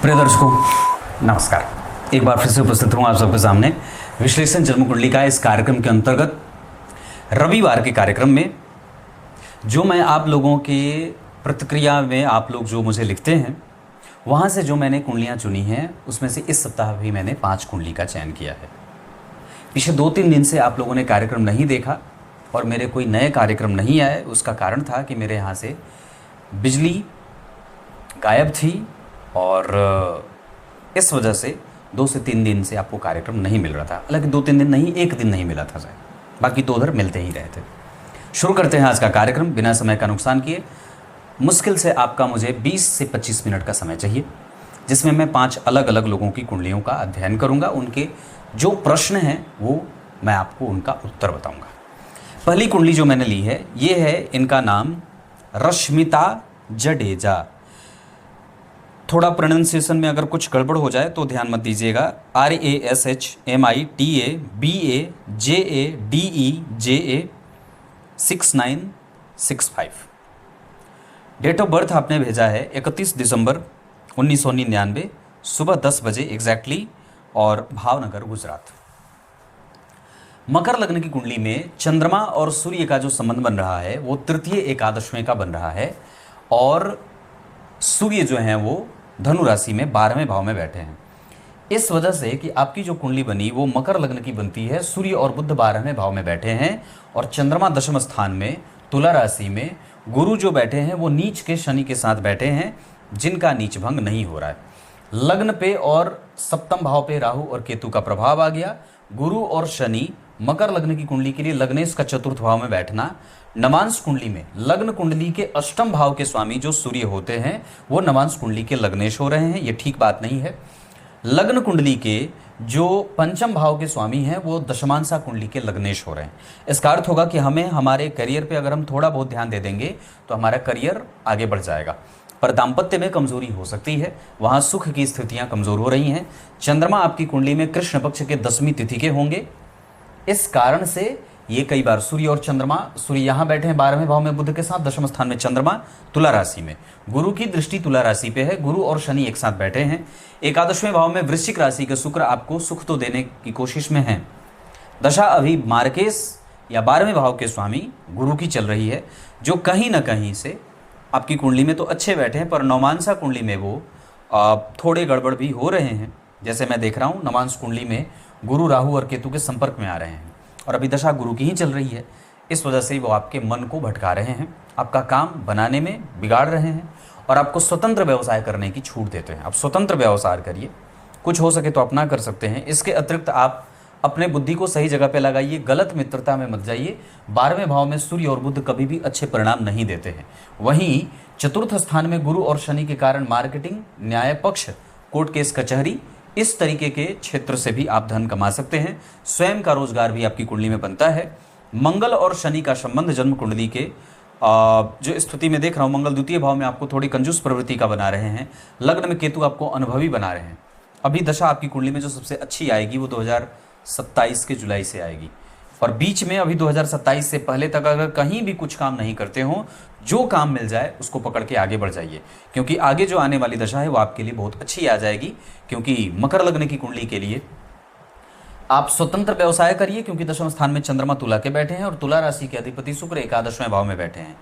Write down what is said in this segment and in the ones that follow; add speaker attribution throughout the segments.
Speaker 1: प्रिय दर्शकों नमस्कार। एक बार फिर से उपस्थित हूँ आप सबके सामने विश्लेषण जन्म कुंडली का इस कार्यक्रम के अंतर्गत रविवार के कार्यक्रम में जो मैं आप लोगों के प्रतिक्रिया में आप लोग जो मुझे लिखते हैं वहाँ से जो मैंने कुंडलियाँ चुनी हैं उसमें से इस सप्ताह भी मैंने 5 कुंडली का चयन किया है। पिछले 2-3 दिन से आप लोगों ने कार्यक्रम नहीं देखा और मेरे कोई नए कार्यक्रम नहीं आए। उसका कारण था कि मेरे यहाँ से बिजली गायब थी और इस वजह से 2 से 3 दिन से आपको कार्यक्रम नहीं मिल रहा था। हालांकि 2-3 दिन नहीं, 1 दिन नहीं मिला था शायद, बाकी तो उधर मिलते ही रहे थे। शुरू करते हैं आज का कार्यक्रम बिना समय का नुकसान किए। मुश्किल से आपका मुझे 20 से 25 मिनट का समय चाहिए, जिसमें मैं 5 अलग अलग लोगों की कुंडलियों का अध्ययन करूंगा। उनके जो प्रश्न हैं वो मैं आपको उनका उत्तर बताऊंगा। पहली कुंडली जो मैंने ली है ये है, इनका नाम रश्मिता जडेजा। थोड़ा प्रोनाउंसिएशन में अगर कुछ गड़बड़ हो जाए तो ध्यान मत दीजिएगा। RASHMITABAJADEJA 6965। डेट ऑफ बर्थ आपने भेजा है 31 दिसंबर 1999 सुबह 10 बजे एग्जैक्टली और भावनगर गुजरात। मकर लग्न की कुंडली में चंद्रमा और सूर्य का जो संबंध बन रहा है वो तृतीय एकादशवें का बन रहा है और सूर्य जो है वो धनु राशि में 12वें भाव में बैठे हैं। इस वजह से कि आपकी जो कुंडली बनी वो मकर लग्न की बनती है। सूर्य और बुध 12वें भाव में बैठे हैं और चंद्रमा दशम स्थान में तुला राशि में। गुरु जो बैठे हैं वो नीच के शनि के साथ बैठे हैं, जिनका नीच भंग नहीं हो रहा है। लग्न पे और सप्तम भाव पे राहु और केतु का प्रभाव आ गया। गुरु और शनि मकर लग्न की कुंडली के लिए लग्नेश का चतुर्थ भाव में बैठना। नवांश कुंडली में लग्न कुंडली के अष्टम भाव के स्वामी जो सूर्य होते हैं वो नवांश कुंडली के लग्नेश हो रहे हैं, ये ठीक बात नहीं है। लग्न कुंडली के जो पंचम भाव के स्वामी हैं वो दशमांशा कुंडली के लग्नेश हो रहे हैं। इसका अर्थ होगा कि हमें हमारे करियर पे अगर हम थोड़ा बहुत ध्यान दे देंगे तो हमारा करियर आगे बढ़ जाएगा, पर दाम्पत्य में कमजोरी हो सकती है, वहाँ सुख की स्थितियाँ कमजोर हो रही हैं। चंद्रमा आपकी कुंडली में कृष्ण पक्ष के 10वीं तिथि के होंगे। इस कारण से ये कई बार सूर्य और चंद्रमा, सूर्य यहाँ बैठे हैं 12वें भाव में बुध के साथ, दशम स्थान में चंद्रमा तुला राशि में। गुरु की दृष्टि तुला राशि पे है, गुरु और शनि एक साथ बैठे हैं। एकादशवें भाव में वृश्चिक राशि के शुक्र आपको सुख तो देने की कोशिश में है। दशा अभी मार्केश या 12वें भाव के स्वामी गुरु की चल रही है, जो कहीं ना कहीं से आपकी कुंडली में तो अच्छे बैठे हैं, पर नवमांसा कुंडली में वो थोड़े गड़बड़ भी हो रहे हैं। जैसे मैं देख रहा हूँ नवांश कुंडली में गुरु राहु और केतु के संपर्क में आ रहे हैं और अभी दशा गुरु की ही चल रही है। इस वजह से वो आपके मन को भटका रहे हैं, आपका काम बनाने में बिगाड़ रहे हैं और आपको स्वतंत्र व्यवसाय करने की छूट देते हैं। आप स्वतंत्र व्यवसाय करिए, कुछ हो सके तो अपना कर सकते हैं। इसके अतिरिक्त आप अपने बुद्धि को सही जगह पे लगाइए, गलत मित्रता में मत जाइए। 12वें भाव में सूर्य और बुध कभी भी अच्छे परिणाम नहीं देते हैं। वहीं चतुर्थ स्थान में गुरु और शनि के कारण मार्केटिंग, न्याय पक्ष, कोर्ट केस कचहरी, इस तरीके के क्षेत्र से भी आप धन कमा सकते हैं। स्वयं का रोजगार भी आपकी कुंडली में बनता है। मंगल और शनि का संबंध जन्म कुंडली के जो स्थिति में देख रहा हूँ, मंगल द्वितीय भाव में आपको थोड़ी कंजूस प्रवृत्ति का बना रहे हैं। लग्न में केतु आपको अनुभवी बना रहे हैं। अभी दशा आपकी कुंडली में जो सबसे अच्छी आएगी वो 2027 के जुलाई से आएगी और बीच में अभी 2027 से पहले तक अगर कहीं भी कुछ काम नहीं करते हो, जो काम मिल जाए उसको पकड़ के आगे बढ़ जाइए, क्योंकि आगे जो आने वाली दशा है वो आपके लिए बहुत अच्छी आ जाएगी। क्योंकि मकर लग्न की कुंडली के लिए आप स्वतंत्र व्यवसाय करिए, क्योंकि दशम स्थान में चंद्रमा तुला के बैठे हैं और तुला राशि के अधिपति शुक्र एकादशवें भाव में बैठे हैं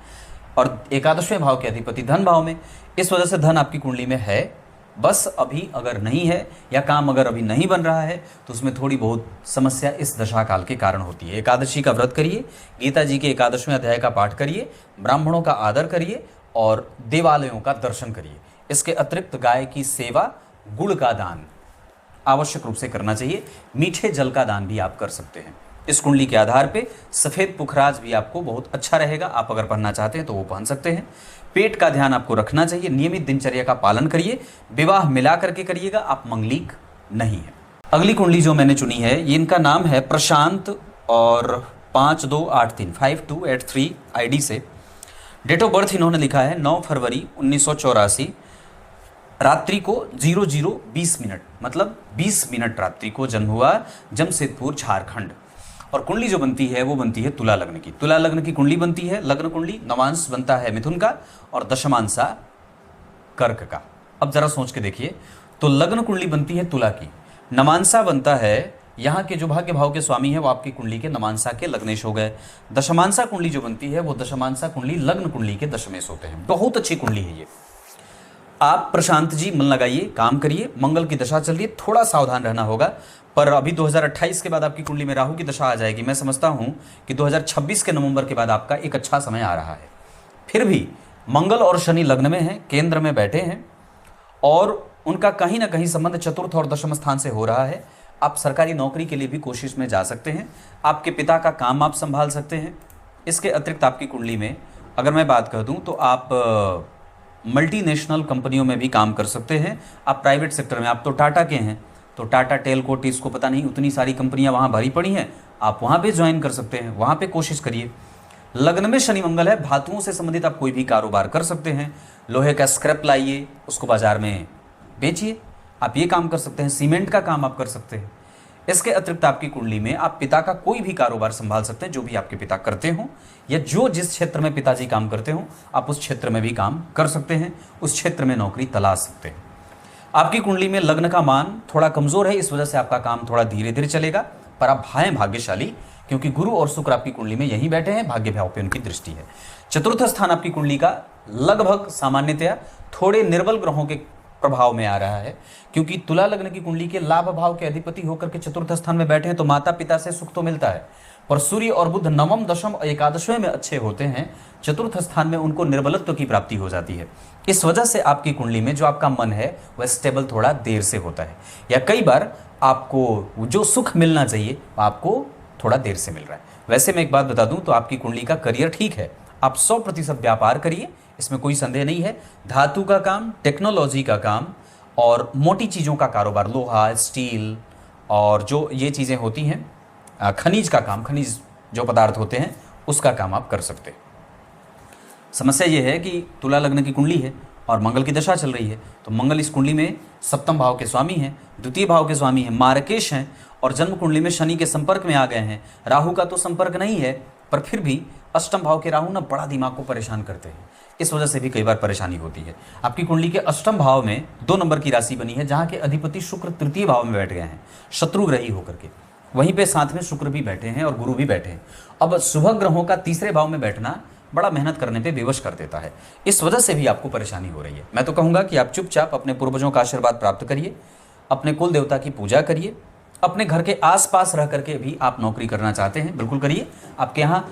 Speaker 1: और एकादशवें भाव के अधिपति धन भाव में। इस वजह से धन आपकी कुंडली में है, बस अभी अगर नहीं है या काम अगर अभी नहीं बन रहा है तो उसमें थोड़ी बहुत समस्या इस दशा काल के कारण होती है। एकादशी का व्रत करिए, गीता जी के 11वें अध्याय का पाठ करिए, ब्राह्मणों का आदर करिए और देवालयों का दर्शन करिए। इसके अतिरिक्त गाय की सेवा, गुड़ का दान आवश्यक रूप से करना चाहिए। मीठे जल का दान भी आप कर सकते हैं। इस कुंडली के आधार पे सफ़ेद पुखराज भी आपको बहुत अच्छा रहेगा। आप अगर पहनना चाहते हैं तो वो पहन सकते हैं। पेट का ध्यान आपको रखना चाहिए। नियमित दिनचर्या का पालन करिए। विवाह मिला करके करिएगा, आप मंगलिक नहीं है। अगली कुंडली जो मैंने चुनी है ये, इनका नाम है प्रशांत और 5283 5283 आईडी से डेट ऑफ बर्थ इन्होंने लिखा है 9 फरवरी 1984 रात्रि को 00:20 मिनट, मतलब 20 मिनट रात्रि को जन्म हुआ, जमशेदपुर झारखंड। और कुंडली जो बनती है वो बनती है तुला लग्न की। तुला लग्न की कुंडली बनती है, लग्न कुंडली नवांश बनता है मिथुन का और दशमांशा कर्क का। अब जरा सोच के देखिए, तो लग्न कुंडली बनती है तुला की। नमांसा बनता है, यहाँ के जो भाग्य भाव के स्वामी हैं वो आपकी कुंडली के नमांसा के लग्नेश हो गए। दशमांसा कुंडली जो बनती है वो दशमांसा कुंडली लग्न कुंडली के दशमेश होते हैं। बहुत अच्छी कुंडली है ये। आप प्रशांत जी मन लगाइए, काम करिए। मंगल की दशा चल रही है, थोड़ा सावधान रहना होगा, पर अभी 2028 के बाद आपकी कुंडली में राहु की दशा आ जाएगी। मैं समझता हूं कि 2026 के नवंबर के बाद आपका एक अच्छा समय आ रहा है। फिर भी मंगल और शनि लग्न में हैं, केंद्र में बैठे हैं और उनका कहीं ना कहीं संबंध चतुर्थ और दशम स्थान से हो रहा है। आप सरकारी नौकरी के लिए भी कोशिश में जा सकते हैं। आपके पिता का काम आप संभाल सकते हैं। इसके अतिरिक्त आपकी कुंडली में अगर मैं बात कर दूं तो आप मल्टीनेशनल कंपनियों में भी काम कर सकते हैं। आप प्राइवेट सेक्टर में, आप तो टाटा के हैं, तो टाटा टेलको टिस्को पता नहीं उतनी सारी कंपनियां वहां भरी पड़ी हैं, आप वहां पे ज्वाइन कर सकते हैं, वहां पे कोशिश करिए। लग्न में शनि मंगल है, धातुओं से संबंधित आप कोई भी कारोबार कर सकते हैं। लोहे का स्क्रैप लाइए, उसको बाजार में बेचिए, आप ये काम कर सकते हैं। सीमेंट का काम आप कर सकते हैं। इसके अतिरिक्त आपकी कुंडली में आप पिता का कोई भी कारोबार संभाल सकते हैं, जो भी आपके पिता करते हो या जो जिस क्षेत्र में पिताजी काम करते हो आप उस क्षेत्र में भी काम कर सकते हैं, उस क्षेत्र में नौकरी तलाश सकते हैं। आपकी कुंडली में लग्न का मान थोड़ा कमजोर है, इस वजह से आपका काम थोड़ा धीरे धीरे चलेगा, पर आप हैं भाग्यशाली क्योंकि गुरु और शुक्र आपकी कुंडली में यहीं बैठे हैं, भाग्य भाव पे उनकी दृष्टि है। चतुर्थ स्थान आपकी कुंडली का लगभग सामान्यतया थोड़े निर्बल ग्रहों के प्रभाव में आ रहा है, क्योंकि तुला लग्न की कुंडली के लाभ भाव के अधिपति होकर के चतुर्थ स्थान में बैठे हैं, तो माता पिता से सुख तो मिलता है, पर सूर्य और बुध नवम दशम एकादशवें में अच्छे होते हैं, चतुर्थ स्थान में उनको निर्बलत्व की प्राप्ति हो जाती है। इस वजह से आपकी कुंडली में जो आपका मन है वह स्टेबल थोड़ा देर से होता है, या कई बार आपको जो सुख मिलना चाहिए आपको थोड़ा देर से मिल रहा है। वैसे मैं एक बात बता दूं तो आपकी कुंडली का करियर ठीक है, आप 100% व्यापार करिए, इसमें कोई संदेह नहीं है। धातु का काम, टेक्नोलॉजी का काम और मोटी चीज़ों का कारोबार, लोहा, स्टील और जो ये चीज़ें होती हैं, खनिज का काम, खनिज जो पदार्थ होते हैं उसका काम आप कर सकते हैं। समस्या ये है कि तुला लग्न की कुंडली है और मंगल की दशा चल रही है, तो मंगल इस कुंडली में सप्तम भाव के स्वामी हैं, द्वितीय भाव के स्वामी हैं, मार्केश हैं, और जन्म कुंडली में शनि के संपर्क में आ गए हैं। राहु का तो संपर्क नहीं है, पर फिर भी अष्टम भाव के राहु ना बड़ा दिमाग को परेशान करते हैं, इस वजह से भी कई बार परेशानी होती है। आपकी कुंडली के अष्टम भाव में 2 नंबर की राशि बनी है, जहाँ के अधिपति शुक्र तृतीय भाव में बैठ गए हैं, शत्रुग्रही होकर के। वहीं पे साथ में शुक्र भी बैठे हैं और गुरु भी बैठे हैं। अब शुभ ग्रहों का तीसरे भाव में बैठना बड़ा मेहनत करने पे विवश कर देता है, इस वजह से भी आपको परेशानी हो रही है। मैं तो कहूँगा कि आप चुपचाप अपने पूर्वजों का आशीर्वाद प्राप्त करिए, अपने कुल देवता की पूजा करिए, अपने घर के आसपास रह करके भी आप नौकरी करना चाहते हैं बिल्कुल करिए। आपके यहाँ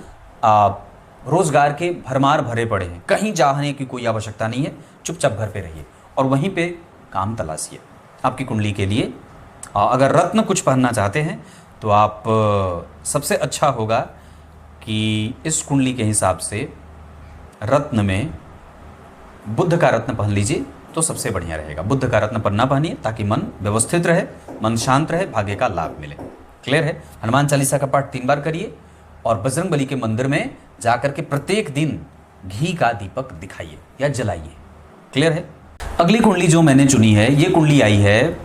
Speaker 1: रोजगार के भरमार भरे पड़े हैं, कहीं जाने की कोई आवश्यकता नहीं है, चुपचाप घर पे रहिए और वहीं पे काम तलाशिए। आपकी कुंडली के लिए अगर रत्न कुछ पहनना चाहते हैं तो आप सबसे अच्छा होगा कि इस कुंडली के हिसाब से रत्न में बुद्ध का रत्न पहन लीजिए तो सबसे बढ़िया रहेगा। बुद्ध का रत्न पहनना पहनिए ताकि मन व्यवस्थित रहे, मन शांत रहे, भाग्य का लाभ मिले। क्लियर है? हनुमान चालीसा का पाठ 3 बार करिए और बजरंग बली के मंदिर में जाकर के प्रत्येक दिन घी का दीपक दिखाइए या जलाइए। क्लियर है? अगली कुंडली जो मैंने चुनी है, ये कुंडली आई है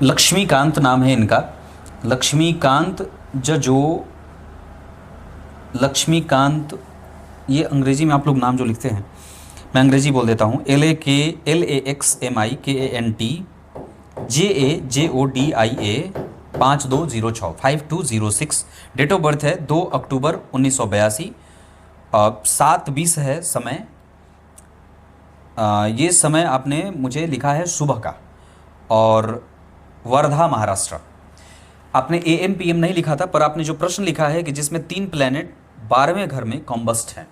Speaker 1: लक्ष्मीकांत नाम है इनका, लक्ष्मीकांत जजो, लक्ष्मीकांत, ये अंग्रेजी में आप लोग नाम जो लिखते हैं मैं अंग्रेजी बोल देता हूँ, LAKSMIKANTJAJODIA 5206 5206। डेट ऑफ बर्थ है 2 अक्टूबर 1982, 7:20 है समय। ये समय आपने मुझे लिखा है सुबह का, और वर्धा महाराष्ट्र। आपने AM PM नहीं लिखा था, पर आपने जो प्रश्न लिखा है कि जिसमें 3 प्लैनेट 12वें घर में कॉम्बस्ट हैं,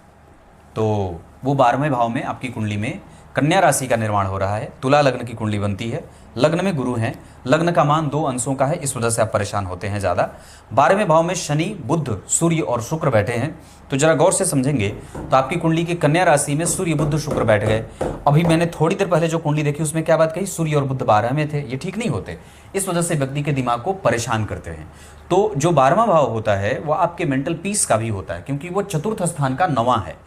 Speaker 1: तो वो 12वें भाव में आपकी कुंडली में कन्या राशि का निर्माण हो रहा है। तुला लग्न की कुंडली बनती है, लग्न में गुरु हैं, लग्न का मान 2 अंशों का है, इस वजह से आप परेशान होते हैं ज़्यादा। 12वें भाव में शनि, बुध, सूर्य और शुक्र बैठे हैं, तो जरा गौर से समझेंगे तो आपकी कुंडली की कन्या राशि में सूर्य, बुध, शुक्र बैठ गए। अभी मैंने थोड़ी देर पहले जो कुंडली देखी उसमें क्या बात कही, सूर्य और बुध 12 में थे, ये ठीक नहीं होते, इस वजह से व्यक्ति के दिमाग को परेशान करते हैं। तो जो 12वां भाव होता है वह आपके मेंटल पीस का भी होता है, क्योंकि वो चतुर्थ स्थान का 9वां है।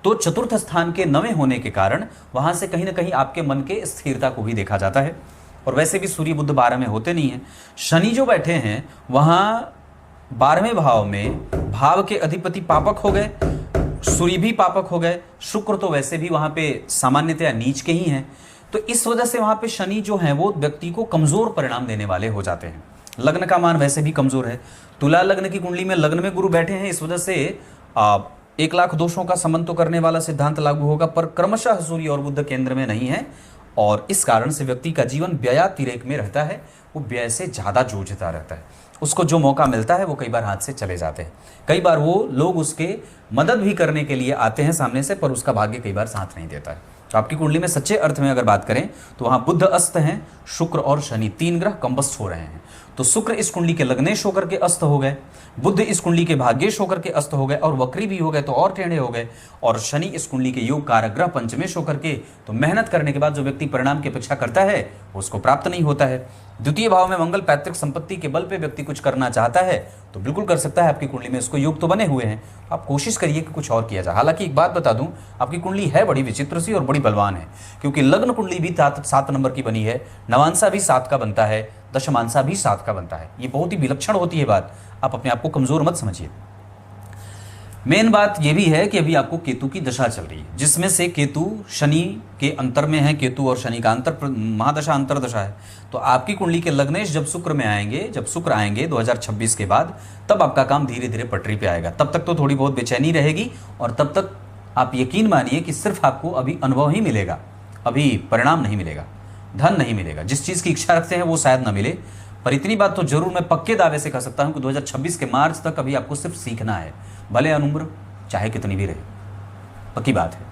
Speaker 1: तो चतुर्थ स्थान के 9वें होने के कारण वहां से कहीं ना कहीं आपके मन के स्थिरता को भी देखा जाता है। और वैसे भी सूर्य बुध 12 में होते नहीं हैं। शनि जो बैठे हैं वहां 12वें भाव में भाव के अधिपति पापक हो गए, सूर्य भी पापक हो गए, शुक्र तो वैसे भी वहां पे सामान्यतया नीच के ही हैं। तो इस वजह से वहां पे शनि जो है वो व्यक्ति को कमजोर परिणाम देने वाले हो जाते हैं। लग्न का मान वैसे भी कमजोर है, तुला लग्न की कुंडली में लग्न में गुरु बैठे हैं, इस वजह से 1,00,000 दोषों का समन तो करने वाला सिद्धांत लागू होगा, पर क्रमशः सूर्य और बुध केंद्र में नहीं है, और इस कारण से व्यक्ति का जीवन व्ययातिरेक में रहता है, वो व्यय से ज़्यादा जूझता रहता है। उसको जो मौका मिलता है वो कई बार हाथ से चले जाते हैं, कई बार वो लोग उसके मदद भी करने के लिए आते हैं सामने से, पर उसका भाग्य कई बार साथ नहीं देता है। तो आपकी कुंडली में सच्चे अर्थ में अगर बात करें तो वहाँ बुध अस्त हैं, शुक्र और शनि 3 ग्रह कंबस्ट हो रहे हैं। तो शुक्र इस कुंडली के लग्नेश होकर के अस्त हो गए, बुध इस कुंडली के भाग्येश होकर के अस्त हो गए, और वक्री भी हो गए तो और टेढ़े हो गए, और शनि इस कुंडली के योग कारक ग्रह पंचमेश होकर के, तो मेहनत करने के बाद जो व्यक्ति परिणाम की अपेक्षा करता है उसको प्राप्त नहीं होता है। द्वितीय भाव में मंगल पैतृक संपत्ति के बल पे व्यक्ति कुछ करना चाहता है तो बिल्कुल कर सकता है, आपकी कुंडली में इसको योग तो बने हुए हैं, आप कोशिश करिए कि कुछ और किया जाए। हालांकि एक बात बता दूं, आपकी कुंडली है बड़ी विचित्र सी और बड़ी बलवान है, क्योंकि लग्न कुंडली भी 7 नंबर की बनी है, नवांशा भी 7 का बनता है, दशमांशा भी 7 का बनता है। ये बहुत ही विलक्षण होती है बात, आप अपने आप को कमजोर मत समझिए। मेन बात यह भी है कि अभी आपको केतु की दशा चल रही है, जिसमें से केतु शनि के अंतर में है, केतु और शनि का अंतर महादशा अंतर दशा है। तो आपकी कुंडली के लग्नेश जब शुक्र में आएंगे, जब शुक्र आएंगे 2026 के बाद, तब आपका काम धीरे धीरे पटरी पे आएगा। तब तक तो थोड़ी बहुत बेचैनी रहेगी, और तब तक आप यकीन मानिए कि सिर्फ आपको अभी अनुभव ही मिलेगा, अभी परिणाम नहीं मिलेगा, धन नहीं मिलेगा। जिस चीज़ की इच्छा रखते हैं वो शायद ना मिले, पर इतनी बात तो जरूर मैं पक्के दावे से कह सकता हूं कि 2026 के मार्च तक अभी आपको सिर्फ सीखना है, भले अनुम्र चाहे कितनी भी रहे, पक्की बात है।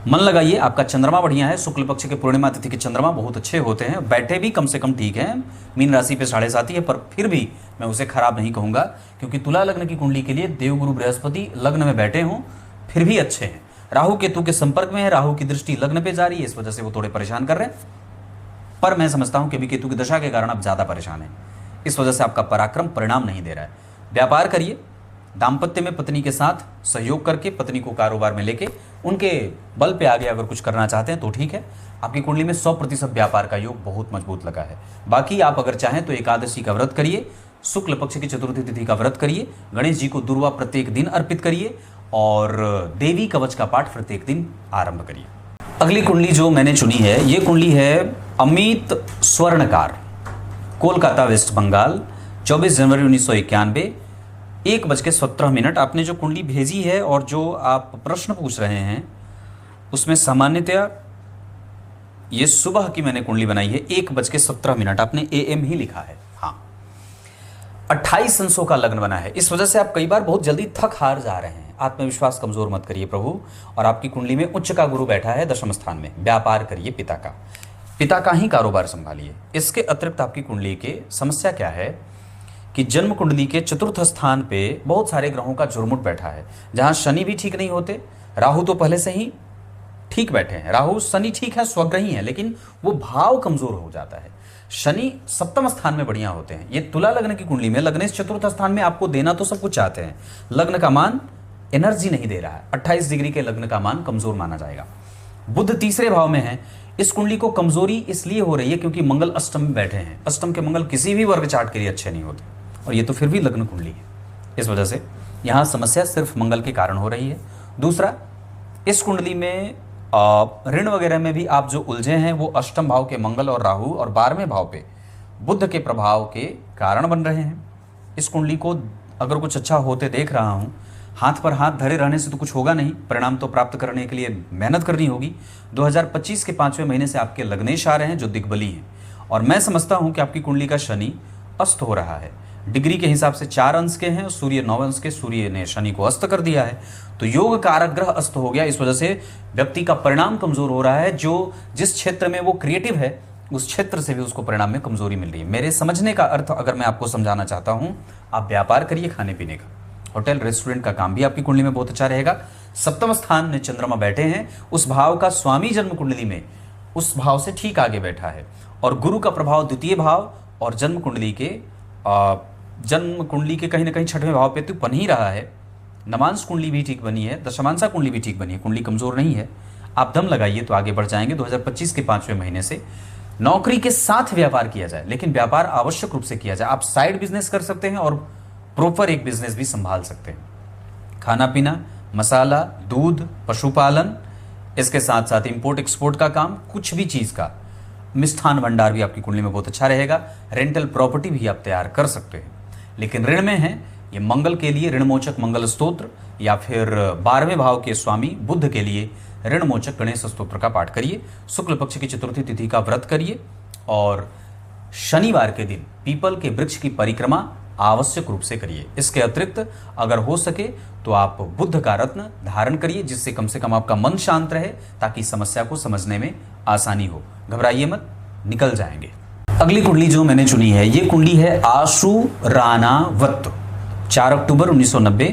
Speaker 1: मन लगाइए, आपका चंद्रमा बढ़िया है, शुक्ल पक्ष के पूर्णिमा तिथि के चंद्रमा बहुत अच्छे होते हैं, बैठे भी कम से कम ठीक हैं, मीन राशि पे 7.5 है, पर फिर भी मैं उसे खराब नहीं कहूँगा, क्योंकि तुला लग्न की कुंडली के लिए देवगुरु बृहस्पति लग्न में बैठे हों फिर भी अच्छे हैं। राहु केतु के संपर्क में है, राहु की दृष्टि लग्न पे जा रही है, इस वजह से वो थोड़े परेशान कर रहे हैं, पर मैं समझता हूं कि अभी केतु की दशा के कारण आप ज़्यादा परेशान हैं, इस वजह से आपका पराक्रम परिणाम नहीं दे रहा है। व्यापार करिए, दाम्पत्य में पत्नी के साथ सहयोग करके पत्नी को कारोबार में लेके उनके बल पे आगे अगर कुछ करना चाहते हैं तो ठीक है। आपकी कुंडली में 100% व्यापार का योग बहुत मजबूत लगा है। बाकी आप अगर चाहें तो एकादशी का व्रत करिए, शुक्ल पक्ष की चतुर्थी तिथि का व्रत करिए, गणेश जी को दुर्वा प्रत्येक दिन अर्पित करिए, और देवी कवच का पाठ प्रत्येक दिन आरंभ करिए। अगली कुंडली जो मैंने चुनी है, ये कुंडली है अमित स्वर्णकार, कोलकाता वेस्ट बंगाल, 24 जनवरी 1991, 1:17। आपने जो कुंडली भेजी है और जो आप प्रश्न पूछ रहे हैं उसमें सामान्यतया ये सुबह की मैंने कुंडली बनाई है, 1:17 आपने AM ही लिखा है। हाँ, 28 अंशों का लग्न बना है, इस वजह से आप कई बार बहुत जल्दी थक हार जा रहे हैं। आत्मविश्वास कमजोर मत करिए प्रभु। और आपकी कुंडली में उच्च का गुरु बैठा है दशम स्थान में, व्यापार करिए, पिता का ही कारोबार संभालिए। इसके अतिरिक्त आपकी कुंडली के समस्या क्या है कि जन्म कुंडली के चतुर्थ स्थान पे बहुत सारे ग्रहों का झुरमुट बैठा है, जहां शनि भी ठीक नहीं होते, राहु तो पहले से ही ठीक बैठे हैं, राहु शनि ठीक है, स्वग्रही है, लेकिन वो भाव कमजोर हो जाता है। शनि सप्तम स्थान में बढ़िया होते हैं। ये तुला लग्न की कुंडली में लग्नेश चतुर्थ स्थान में आपको देना तो सब कुछ चाहते हैं, लग्न का मान एनर्जी नहीं दे रहा है, 28 डिग्री के लग्न का मान कमजोर माना जाएगा। बुध तीसरे भाव में है, इस कुंडली को कमजोरी इसलिए हो रही है क्योंकि मंगल अष्टम में बैठे हैं। अष्टम के मंगल किसी भी वर्ग चार्ट के लिए अच्छे नहीं होते, और ये तो फिर भी लग्न कुंडली है, इस वजह से यहाँ समस्या सिर्फ मंगल के कारण हो रही है। दूसरा, इस कुंडली में ऋण वगैरह में भी आप जो उलझे हैं वो अष्टम भाव के मंगल और राहु और 12वें भाव पे बुध के प्रभाव के कारण बन रहे हैं। इस कुंडली को अगर कुछ अच्छा होते देख रहा हूँ, हाथ पर हाथ धरे रहने से तो कुछ होगा नहीं, परिणाम तो प्राप्त करने के लिए मेहनत करनी होगी। 2025 के 5वें महीने से आपके लग्नेश आ रहे हैं जो दिग्बली हैं, और मैं समझता हूं कि आपकी कुंडली का शनि अस्त हो रहा है। डिग्री के हिसाब से 4 अंश के हैं, सूर्य 9 अंश के, सूर्य ने शनि को अस्त कर दिया है, तो योग कारक ग्रह अस्त हो गया। इस वजह से व्यक्ति का परिणाम कमजोर हो रहा है, जो जिस क्षेत्र में वो क्रिएटिव है उस क्षेत्र से भी उसको परिणाम में कमजोरी मिल रही है। मेरे समझने का अर्थ अगर मैं आपको समझाना चाहता हूँ, आप व्यापार करिए, खाने पीने का, होटल रेस्टोरेंट का काम भी आपकी कुंडली में बहुत अच्छा रहेगा। सप्तम स्थान में चंद्रमा बैठे हैं, उस भाव का स्वामी जन्म कुंडली में उस भाव से ठीक आगे बैठा है, और गुरु का प्रभाव द्वितीय भाव और जन्म कुंडली के कहीं ना कहीं 6वें भाव पे तो बन ही रहा है। नमांश कुंडली भी ठीक बनी है, दशमांशा कुंडली भी ठीक बनी है, कुंडली कमजोर नहीं है। आप दम लगाइए तो आगे बढ़ जाएंगे। 2025 के 5वें महीने से नौकरी के साथ व्यापार किया जाए, लेकिन व्यापार आवश्यक रूप से किया जाए। आप साइड बिजनेस कर सकते हैं और प्रॉपर एक बिजनेस भी संभाल सकते हैं। खाना पीना, मसाला, दूध, पशुपालन, इसके साथ साथ इंपोर्ट एक्सपोर्ट का काम, कुछ भी चीज़ का, मिष्ठान भंडार भी आपकी कुंडली में बहुत अच्छा रहेगा। रेंटल प्रॉपर्टी भी आप तैयार कर सकते हैं। लेकिन ऋण में है, ये मंगल के लिए ऋणमोचक मंगल स्तोत्र, या फिर 12वें भाव के स्वामी बुध के लिए ऋणमोचक गणेश स्तोत्र का पाठ करिए। शुक्ल पक्ष की चतुर्थी तिथि का व्रत करिए और शनिवार के दिन पीपल के वृक्ष की परिक्रमा आवश्यक रूप से करिए। इसके अतिरिक्त अगर हो सके तो आप बुद्ध का रत्न धारण करिए, जिससे कम से कम आपका मन शांत रहे, ताकि समस्या को समझने में आसानी हो। घबराइए मत, निकल जाएंगे। अगली कुंडली जो मैंने चुनी है, ये कुंडली है आशु रानावत। 4 अक्टूबर 1990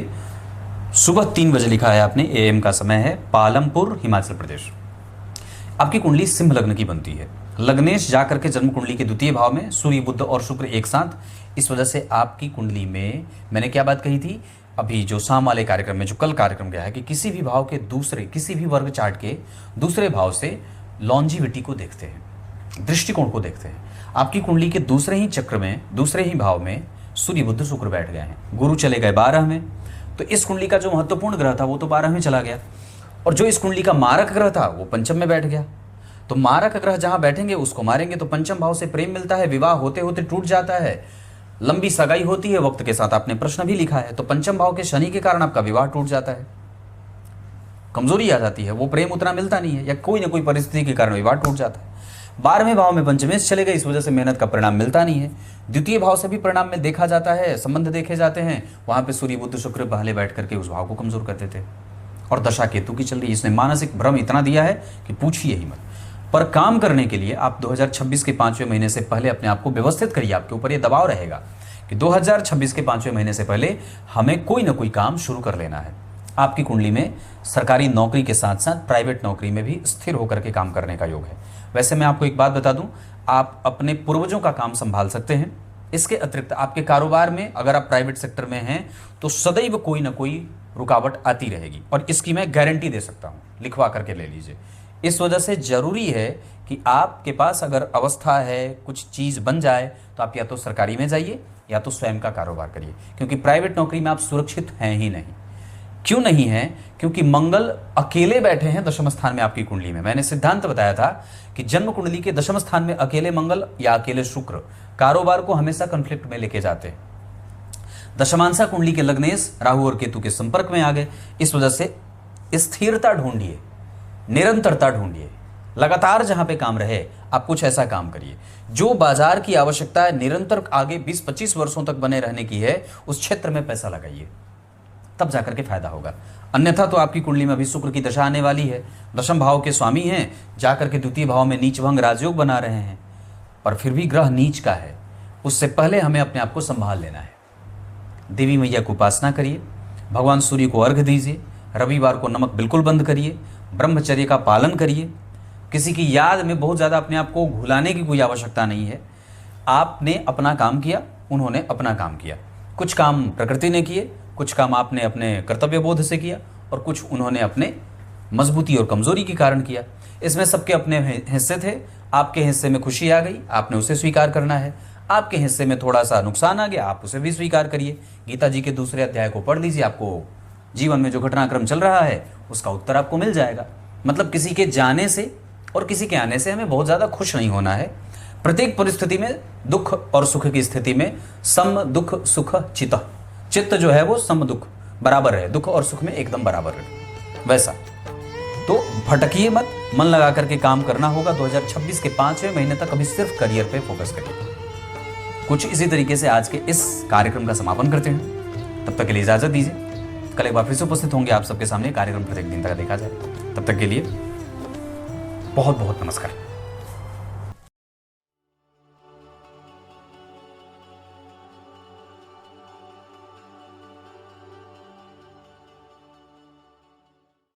Speaker 1: सुबह 3 बजे लिखा है आपने, AM का समय है, पालमपुर हिमाचल प्रदेश। आपकी कुंडली सिंह लग्न की बनती है। लग्नेश जाकर के जन्म कुंडली के द्वितीय भाव में, सूर्य बुध और शुक्र एक साथ। इस वजह से आपकी कुंडली में मैंने क्या बात कही थी अभी जो शाम वाले कार्यक्रम में, जो कल कार्यक्रम गया है, कि किसी भी भाव के दूसरे, किसी भी वर्ग चार्ट के दूसरे भाव से लॉन्जिविटी को देखते हैं, दृष्टिकोण को देखते हैं। आपकी कुंडली के दूसरे ही चक्र में, दूसरे ही भाव में सूर्य बुध शुक्र बैठ गए हैं। गुरु चले गए 12 में, तो इस कुंडली का जो महत्वपूर्ण ग्रह था वो तो 12 में चला गया, और जो इस कुंडली का मारक ग्रह था वो पंचम में बैठ गया। तो मारक ग्रह जहां बैठेंगे उसको मारेंगे, तो पंचम भाव से प्रेम मिलता है, विवाह होते होते टूट जाता है, लंबी सगाई होती है वक्त के साथ। आपने प्रश्न भी लिखा है, तो पंचम भाव के शनि के कारण आपका विवाह टूट जाता है, कमजोरी आ जाती है, वो प्रेम उतना मिलता नहीं है, या कोई ना कोई परिस्थिति के कारण विवाह टूट जाता है। 12वें भाव में पंचमेश चले गए, इस वजह से मेहनत का परिणाम मिलता नहीं है। द्वितीय भाव से भी परिणाम में देखा जाता है, संबंध देखे जाते हैं, वहां पे सूर्य बुध शुक्र पहले बैठ करके उस भाव को कमजोर करते थे। और दशा केतु की चल रही है, इसने मानसिक भ्रम इतना दिया है कि पूछिए ही मत। पर काम करने के लिए आप 2026 के 5वें महीने से पहले अपने आप को व्यवस्थित करिए। आपके ऊपर ये दबाव रहेगा कि 2026 के 5वें महीने से पहले हमें कोई ना कोई काम शुरू कर लेना है। आपकी कुंडली में सरकारी नौकरी के साथ साथ प्राइवेट नौकरी में भी स्थिर होकर के काम करने का योग है। वैसे मैं आपको एक बात बता दूं, आप अपने पूर्वजों का काम संभाल सकते हैं। इसके अतिरिक्त आपके कारोबार में अगर आप प्राइवेट सेक्टर में हैं तो सदैव कोई ना कोई रुकावट आती रहेगी, और इसकी मैं गारंटी दे सकता हूं, लिखवा करके ले लीजिए। इस वजह से जरूरी है कि आपके पास अगर अवस्था है, कुछ चीज़ बन जाए, तो आप या तो सरकारी में जाइए या तो स्वयं का कारोबार करिए, क्योंकि प्राइवेट नौकरी में आप सुरक्षित हैं ही नहीं। क्यों नहीं है? क्योंकि मंगल अकेले बैठे हैं दशम स्थान में आपकी कुंडली में। मैंने सिद्धांत बताया था कि जन्म कुंडली के दशम स्थान में अकेले मंगल या अकेले शुक्र कारोबार को हमेशा कॉन्फ्लिक्ट में लेके जाते हैं। दशमांशा कुंडली के लग्नेश राहु और केतु के संपर्क में आ गए। इस वजह से स्थिरता ढूंढिए, निरंतरता ढूंढिए, लगातार जहां पे काम रहे आप कुछ ऐसा काम करिए जो बाजार की आवश्यकता है, निरंतर आगे 20-25 वर्षों तक बने रहने की है, उस क्षेत्र में पैसा लगाइए, तब जाकर के फायदा होगा। अन्यथा तो आपकी कुंडली में अभी शुक्र की दशा आने वाली है, दशम भाव के स्वामी हैं, जाकर के द्वितीय भाव में नीच भंग राजयोग बना रहे हैं, पर फिर भी ग्रह नीच का है, उससे पहले हमें अपने आप को संभाल लेना है। देवी मैया की उपासना करिए, भगवान सूर्य को अर्घ्य दीजिए, रविवार को नमक बिल्कुल बंद करिए, ब्रह्मचर्य का पालन करिए। किसी की याद में बहुत ज़्यादा अपने आप को घुलाने की कोई आवश्यकता नहीं है। आपने अपना काम किया, उन्होंने अपना काम किया, कुछ काम प्रकृति ने किए, कुछ काम आपने अपने कर्तव्य बोध से किया, और कुछ उन्होंने अपने मजबूती और कमजोरी के कारण किया। इसमें सबके अपने हिस्से थे। आपके हिस्से में खुशी आ गई, आपने उसे स्वीकार करना है। आपके हिस्से में थोड़ा सा नुकसान आ गया, आप उसे भी स्वीकार करिए। गीता जी के दूसरे अध्याय को पढ़ लीजिए, आपको जीवन में जो घटनाक्रम चल रहा है उसका उत्तर आपको मिल जाएगा। मतलब किसी के जाने से और किसी के आने से हमें बहुत ज़्यादा खुश नहीं होना है। प्रत्येक परिस्थिति में, दुख और सुख की स्थिति में सम दुख सुख चित्त, चित्त जो है वो सम दुख बराबर है, दुख और सुख में एकदम बराबर है। वैसा तो भटकिए मत, मन लगा करके काम करना होगा। 2026 के 5वें महीने तक अभी सिर्फ करियर पे फोकस करिए। कुछ इसी तरीके से आज के इस कार्यक्रम का समापन करते हैं। तब तक के लिए इजाजत दीजिए। कल एक बार फिर से उपस्थित होंगे आप सबके सामने, कार्यक्रम प्रत्येक दिन तक देखा जाए। तब तक के लिए बहुत बहुत नमस्कार।